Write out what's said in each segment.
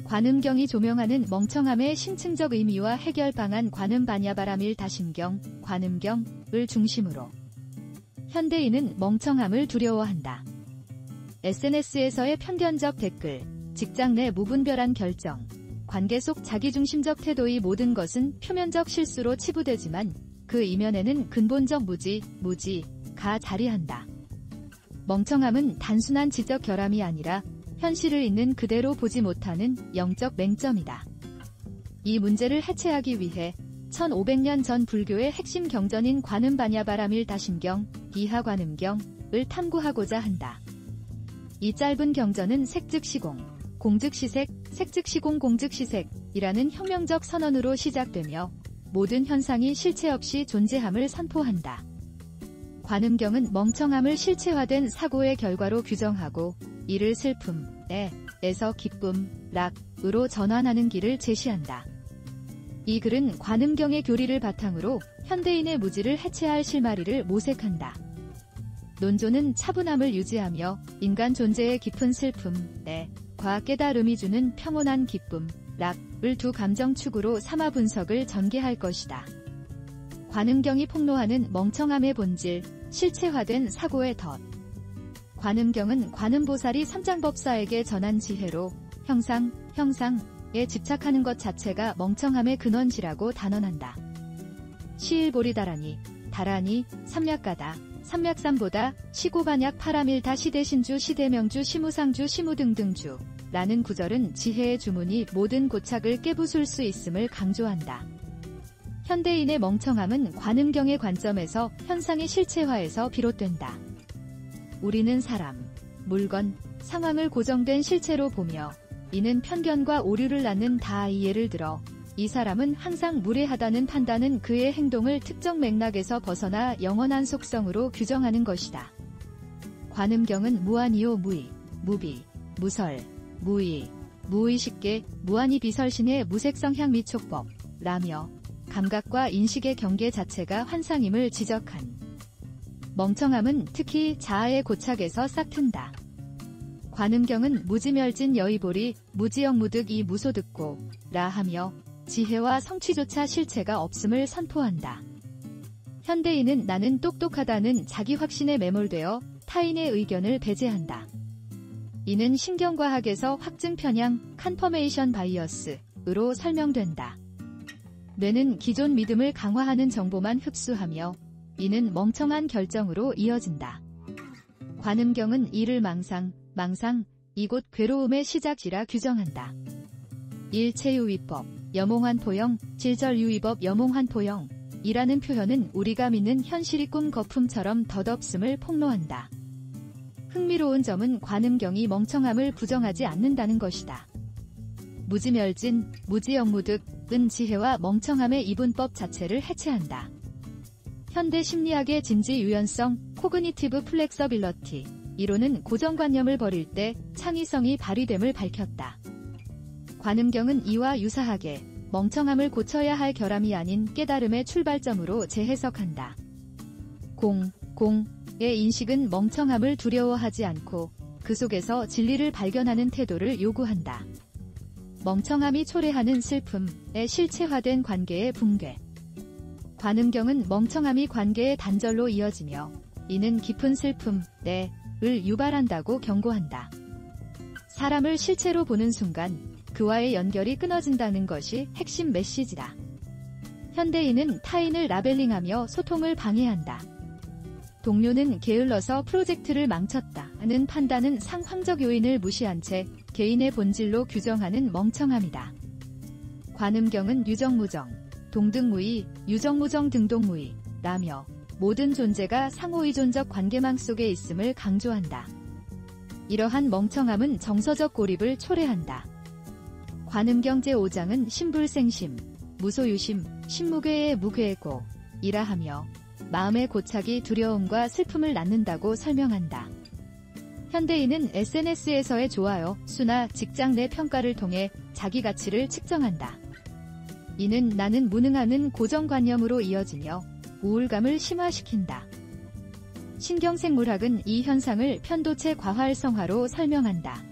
관음경이 조명하는 멍청함의 심층적 의미와 해결 방안. 관음반야바라밀 다심경, 관음경을 중심으로 현대인은 멍청함을 두려워한다. SNS에서의 편견적 댓글, 직장 내 무분별한 결정, 관계 속 자기중심적 태도의 모든 것은 표면적 실수로 치부되지만 그 이면에는 근본적 무지가 자리한다. 멍청함은 단순한 지적 결함이 아니라 현실을 있는 그대로 보지 못하는 영적 맹점이다. 이 문제를 해체하기 위해 1500년 전 불교의 핵심 경전인 관음반야바라밀 다심경, 비하관음경을 탐구하고자 한다. 이 짧은 경전은 색즉시공, 공즉시색, 색즉시공 공즉시색이라는 혁명적 선언으로 시작되며 모든 현상이 실체 없이 존재함을 선포한다. 관음경은 멍청함을 실체화된 사고의 결과로 규정하고 이를 슬픔에서 기쁨, 락으로 전환하는 길을 제시한다. 이 글은 관음경의 교리를 바탕으로 현대인의 무지를 해체할 실마리를 모색한다. 논조는 차분함을 유지하며 인간 존재의 깊은 슬픔과 깨달음이 주는 평온한 기쁨, 락을 두 감정축으로 삼아 분석을 전개할 것이다. 관음경이 폭로하는 멍청함의 본질, 실체화된 사고의 덫. 관음경은 관음보살이 삼장법사에게 전한 지혜로 형상에 집착하는 것 자체가 멍청함의 근원지라고 단언한다. 시일보리다라니, 삼약가다, 삼약삼보다, 시고반약 파라밀다 시대신주 시대명주 시무상주 시무등등주 라는 구절은 지혜의 주문이 모든 고착을 깨부술 수 있음을 강조한다. 현대인의 멍청함은 관음경의 관점에서 현상의 실체화에서 비롯된다. 우리는 사람, 물건, 상황을 고정된 실체로 보며 이는 편견과 오류를 낳는 예를 들어 이 사람은 항상 무례하다는 판단은 그의 행동을 특정 맥락에서 벗어나 영원한 속성으로 규정하는 것이다. 관음경은 무한이요 무비, 무설, 무의식계, 무한히 비설신의 무색성향 및 촉법라며 감각과 인식의 경계 자체가 환상임을 지적한. 멍청함은 특히 자아의 고착에서 싹튼다. 관음경은 무지멸진 여의보리, 무지영무득 이 무소득고 라 하며 지혜와 성취조차 실체가 없음을 선포한다. 현대인은 나는 똑똑하다는 자기 확신에 매몰되어 타인의 의견을 배제한다. 이는 신경과학에서 확증 편향, 컨퍼메이션 바이어스로 설명된다. 뇌는 기존 믿음을 강화하는 정보만 흡수하며 이는 멍청한 결정으로 이어진다. 관음경은 이를 망상, 이곳 괴로움의 시작지라 규정한다. 일체유위법, 여몽환포영, 질절유위법 여몽환포영 이라는 표현은 우리가 믿는 현실이 꿈 거품처럼 덧없음을 폭로한다. 흥미로운 점은 관음경이 멍청함을 부정하지 않는다는 것이다. 무지멸진, 무지영무득은 지혜와 멍청함의 이분법 자체를 해체한다. 현대 심리학의 진지 유연성, 코그니티브 플렉서빌러티 이론은 고정관념을 버릴 때 창의성이 발휘됨을 밝혔다. 관음경은 이와 유사하게 멍청함을 고쳐야 할 결함이 아닌 깨달음의 출발점으로 재해석한다. 공의 인식은 멍청함을 두려워하지 않고 그 속에서 진리를 발견하는 태도를 요구한다. 멍청함이 초래하는 슬픔의 실체화된 관계의 붕괴. 관음경은 멍청함이 관계의 단절로 이어지며 이는 깊은 슬픔을 유발한다고 경고한다. 사람을 실체로 보는 순간 그와의 연결이 끊어진다는 것이 핵심 메시지다. 현대인은 타인을 라벨링하며 소통을 방해한다. 동료는 게을러서 프로젝트를 망쳤다는 판단은 상황적 요인을 무시한 채 개인의 본질로 규정하는 멍청함이다. 관음경은 유정무정, 동등무의, 유정무정 등동무의라며 모든 존재가 상호의존적 관계망 속에 있음을 강조한다. 이러한 멍청함은 정서적 고립을 초래한다. 관음경 제5장은 신불생심, 무소유심, 신무괴의 무괴고 이라 하며 마음의 고착이 두려움과 슬픔을 낳는다고 설명한다. 현대인은 SNS에서의 좋아요, 수나 직장 내 평가를 통해 자기 가치를 측정한다. 이는 나는 무능하는 고정관념으로 이어지며 우울감을 심화시킨다. 신경생물학은 이 현상을 편도체 과활성화로 설명한다.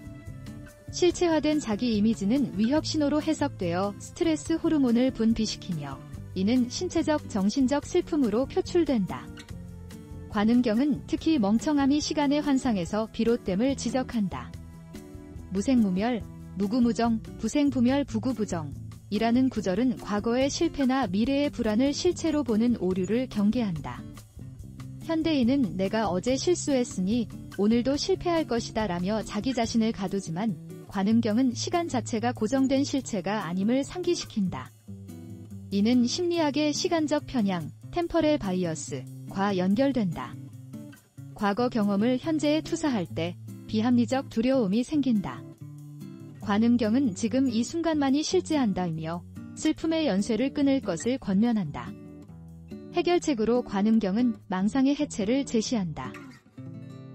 실체화된 자기 이미지는 위협 신호로 해석되어 스트레스 호르몬을 분비시키며 이는 신체적, 정신적 슬픔으로 표출된다. 관음경은 특히 멍청함이 시간의 환상에서 비롯됨을 지적한다. 무생무멸, 무구무정, 부생부멸 부구부정 이라는 구절은 과거의 실패나 미래의 불안을 실체로 보는 오류를 경계한다. 현대인은 내가 어제 실수했으니 오늘도 실패할 것이다 라며 자기 자신을 가두지만 관음경은 시간 자체가 고정된 실체가 아님을 상기시킨다. 이는 심리학의 시간적 편향, 템퍼럴 바이어스과 연결된다. 과거 경험을 현재에 투사할 때 비합리적 두려움이 생긴다. 관음경은 지금 이 순간만이 실제한다며 슬픔의 연쇄를 끊을 것을 권면한다. 해결책으로 관음경은 망상의 해체를 제시한다.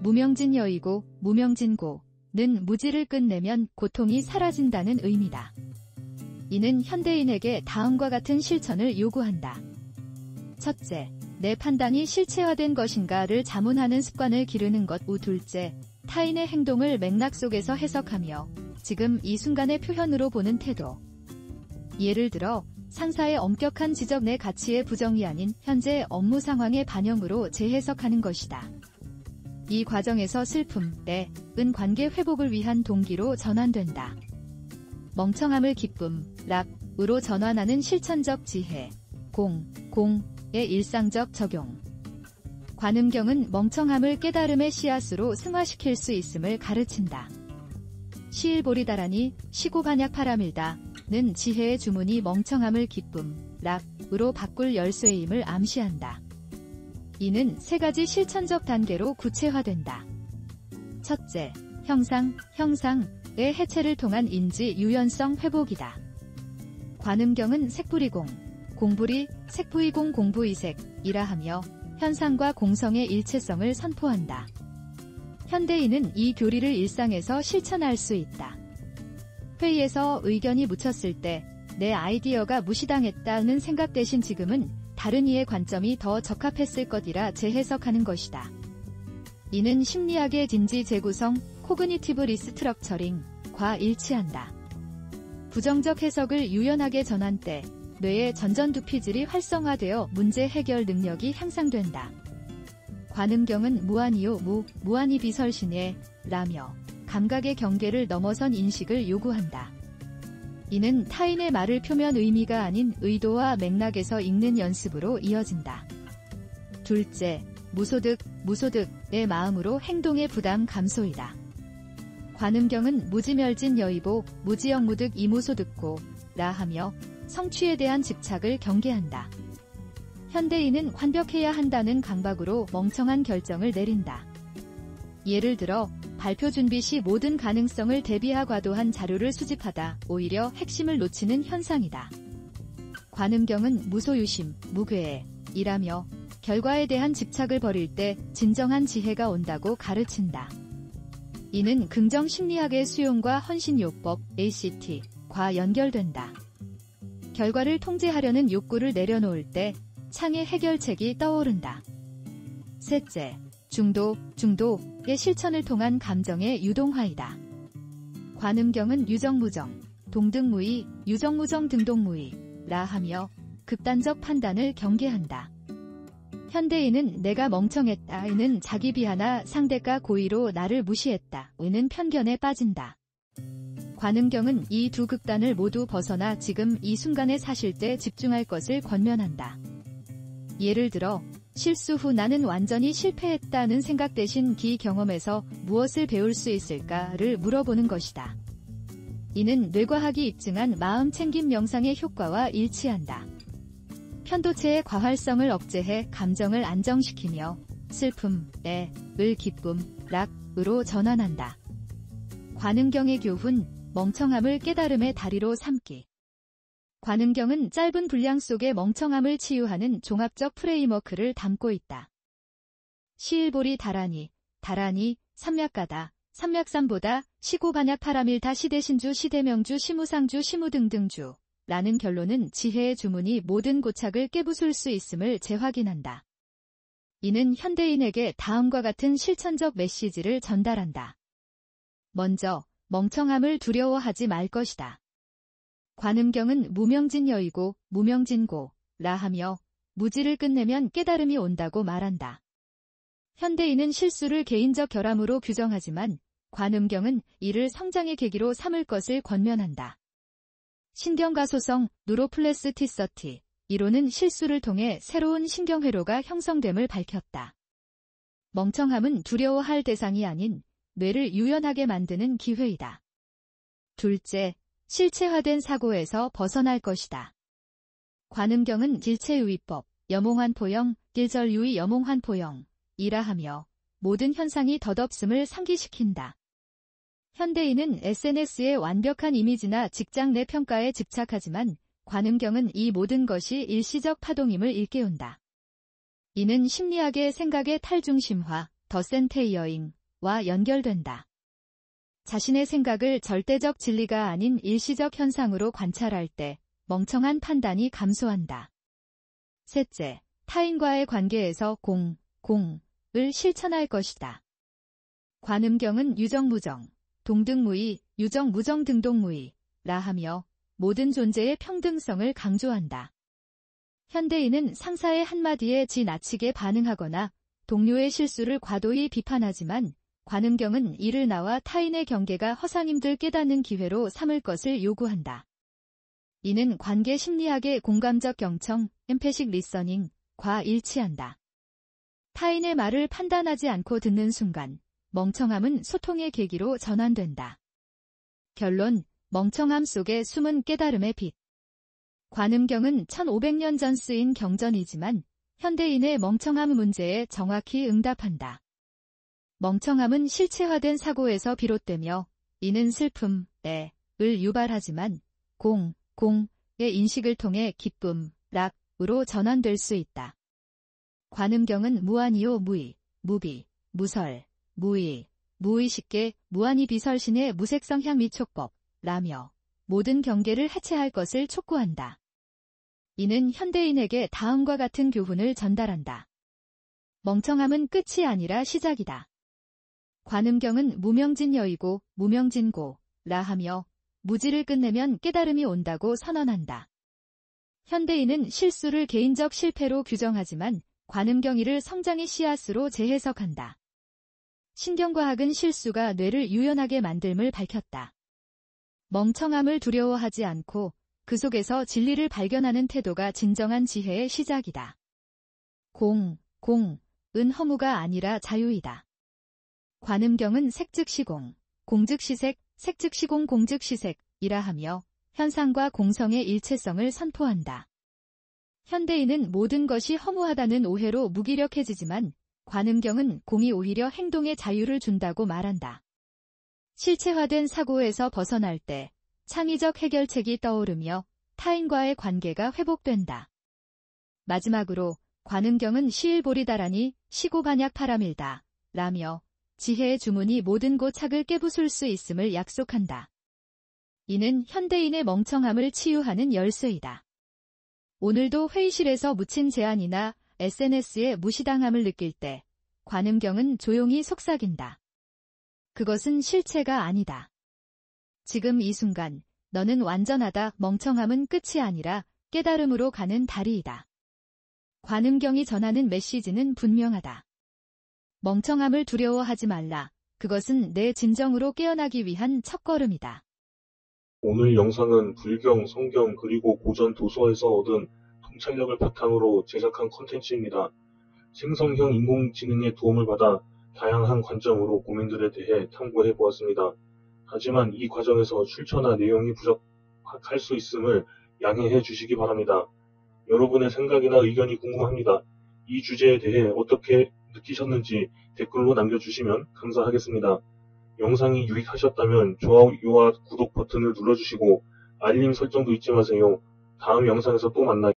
무명진여이고 무명진고는 무지를 끝내면 고통이 사라진다는 의미다. 이는 현대인에게 다음과 같은 실천을 요구한다. 첫째, 내 판단이 실체화된 것인가를 자문하는 습관을 기르는 것. 둘째, 타인의 행동을 맥락 속에서 해석하며 지금 이 순간의 표현으로 보는 태도. 예를 들어 상사의 엄격한 지적 내 가치의 부정이 아닌 현재 업무 상황의 반영으로 재해석하는 것이다. 이 과정에서 슬픔,은 관계 회복을 위한 동기로 전환된다. 멍청함을 기쁨, 락으로 전환하는 실천적 지혜. 공의 일상적 적용. 관음경은 멍청함을 깨달음의 씨앗으로 승화시킬 수 있음을 가르친다. 시일보리다라니 시고반약파라밀다는 지혜의 주문이 멍청함을 기쁨, 락으로 바꿀 열쇠임을 암시한다. 이는 세 가지 실천적 단계로 구체화된다. 첫째, 형상의 해체를 통한 인지 유연성 회복이다. 관음경은 색부리공, 공부리, 색부이공 공부이색이라 하며 현상과 공성의 일체성을 선포한다. 현대인은 이 교리를 일상에서 실천할 수 있다. 회의에서 의견이 묻혔을 때 내 아이디어가 무시당했다는 생각 대신 지금은 다른 이의 관점이 더 적합했을 것이라 재해석하는 것이다. 이는 심리학의 진지 재구성, 코그니티브 리스트럭처링과 일치한다. 부정적 해석을 유연하게 전환 때 뇌의 전전두피질이 활성화되어 문제 해결 능력이 향상된다. 관음경은 무한이요 무한이 비설신예 라며 감각의 경계를 넘어선 인식을 요구한다. 이는 타인의 말을 표면 의미가 아닌 의도와 맥락에서 읽는 연습으로 이어진다. 둘째, 무소득의 마음으로 행동의 부담 감소이다. 관음경은 무지멸진 여의보, 무지영무득 이무소득고 라 하며 성취에 대한 집착을 경계한다. 현대인은 완벽해야 한다는 강박으로 멍청한 결정을 내린다. 예를 들어 발표 준비 시 모든 가능성을 대비하 과도한 자료를 수집하다 오히려 핵심을 놓치는 현상이다. 관음경은 무소유심, 무괴이라며 결과에 대한 집착을 버릴 때 진정한 지혜가 온다고 가르친다. 이는 긍정심리학의 수용과 헌신요법 ACT과 연결된다. 결과를 통제하려는 욕구를 내려놓을 때 창의 해결책이 떠오른다. 셋째, 중도의 실천을 통한 감정의 유동화이다. 관음경은 유정무정, 동등무의, 유정무정 등동무의라 하며 극단적 판단을 경계한다. 현대인은 내가 멍청했다는 자기 비하나 상대가 고의로 나를 무시했다는 편견에 빠진다. 관음경은 이 두 극단을 모두 벗어나 지금 이 순간에 사실 때 집중할 것을 권면한다. 예를 들어 실수 후 나는 완전히 실패했다는 생각 대신 기 경험에서 무엇을 배울 수 있을까를 물어보는 것이다. 이는 뇌과학이 입증한 마음 챙김 명상의 효과와 일치한다. 편도체의 과활성을 억제해 감정을 안정시키며 슬픔을 기쁨, 락으로 전환한다. 관음경의 교훈, 멍청함을 깨달음의 다리로 삼기. 관음경은 짧은 분량 속의 멍청함을 치유하는 종합적 프레임워크를 담고 있다. 시일보리 다라니, 삼맥가다, 삼맥삼보다, 시고반약파라밀다 시대신주 시대명주 시무상주 시무등등주 라는 결론은 지혜의 주문이 모든 고착을 깨부술 수 있음을 재확인한다. 이는 현대인에게 다음과 같은 실천적 메시지를 전달한다. 먼저, 멍청함을 두려워하지 말 것이다. 관음경은 무명진여이고 무명진고라 하며 무지를 끝내면 깨달음이 온다고 말한다. 현대인은 실수를 개인적 결함으로 규정하지만 관음경은 이를 성장의 계기로 삼을 것을 권면한다. 신경가소성 누로플라스티시티 이론은 실수를 통해 새로운 신경회로가 형성됨을 밝혔다. 멍청함은 두려워할 대상이 아닌 뇌를 유연하게 만드는 기회이다. 둘째, 실체화된 사고에서 벗어날 것이다. 관음경은 질체유의법, 염홍환포형, 일절유의 염홍환포형이라 하며 모든 현상이 덧없음을 상기시킨다. 현대인은 SNS의 완벽한 이미지나 직장 내 평가에 집착하지만 관음경은 이 모든 것이 일시적 파동임을 일깨운다. 이는 심리학의 생각의 탈중심화, 더 센테이어잉과 연결된다. 자신의 생각을 절대적 진리가 아닌 일시적 현상으로 관찰할 때 멍청한 판단이 감소한다. 셋째, 타인과의 관계에서 공을 실천할 것이다. 관음경은 유정무정, 동등무의, 유정무정 등동무의라 하며 모든 존재의 평등성을 강조한다. 현대인은 상사의 한마디에 지나치게 반응하거나 동료의 실수를 과도히 비판하지만 관음경은 이를 나와 타인의 경계가 허상임들 깨닫는 기회로 삼을 것을 요구한다. 이는 관계 심리학의 공감적 경청, 엠패식 리서닝과 일치한다. 타인의 말을 판단하지 않고 듣는 순간 멍청함은 소통의 계기로 전환된다. 결론, 멍청함 속에 숨은 깨달음의 빛. 관음경은 1500년 전 쓰인 경전이지만 현대인의 멍청함 문제에 정확히 응답한다. 멍청함은 실체화된 사고에서 비롯되며 이는 슬픔, 을 유발하지만 공의 인식을 통해 기쁨, 락으로 전환될 수 있다. 관음경은 무한이요 무의, 무비, 무설, 무의식계, 무한이 비설신의 무색성향 미촉법라며 모든 경계를 해체할 것을 촉구한다. 이는 현대인에게 다음과 같은 교훈을 전달한다. 멍청함은 끝이 아니라 시작이다. 관음경은 무명진여이고 무명진고라 하며 무지를 끝내면 깨달음이 온다고 선언한다. 현대인은 실수를 개인적 실패로 규정하지만 관음경 이를 성장의 씨앗으로 재해석한다. 신경과학은 실수가 뇌를 유연하게 만듦을 밝혔다. 멍청함을 두려워하지 않고 그 속에서 진리를 발견하는 태도가 진정한 지혜의 시작이다. 은 허무가 아니라 자유이다. 관음경은 색즉시공, 공즉시색, 색즉시공 공즉시색이라 하며 현상과 공성의 일체성을 선포한다. 현대인은 모든 것이 허무하다는 오해로 무기력해지지만 관음경은 공이 오히려 행동의 자유를 준다고 말한다. 실체화된 사고에서 벗어날 때 창의적 해결책이 떠오르며 타인과의 관계가 회복된다. 마지막으로 관음경은 시일보리다라니 시고반약파라밀다 라며 지혜의 주문이 모든 고착을 깨부술 수 있음을 약속한다. 이는 현대인의 멍청함을 치유하는 열쇠이다. 오늘도 회의실에서 묻힌 제안이나 SNS에 무시당함을 느낄 때 관음경은 조용히 속삭인다. 그것은 실체가 아니다. 지금 이 순간 너는 완전하다. 멍청함은 끝이 아니라 깨달음으로 가는 다리이다. 관음경이 전하는 메시지는 분명하다. 멍청함을 두려워하지 말라. 그것은 내 진정으로 깨어나기 위한 첫걸음이다. 오늘 영상은 불경, 성경 그리고 고전 도서에서 얻은 통찰력을 바탕으로 제작한 콘텐츠입니다. 생성형 인공지능의 도움을 받아 다양한 관점으로 고민들에 대해 탐구해 보았습니다. 하지만 이 과정에서 출처나 내용이 부족할 수 있음을 양해해 주시기 바랍니다. 여러분의 생각이나 의견이 궁금합니다. 이 주제에 대해 어떻게 느끼셨는지 댓글로 남겨주시면 감사하겠습니다. 영상이 유익하셨다면 좋아요와 구독 버튼을 눌러주시고 알림 설정도 잊지 마세요. 다음 영상에서 또 만나요.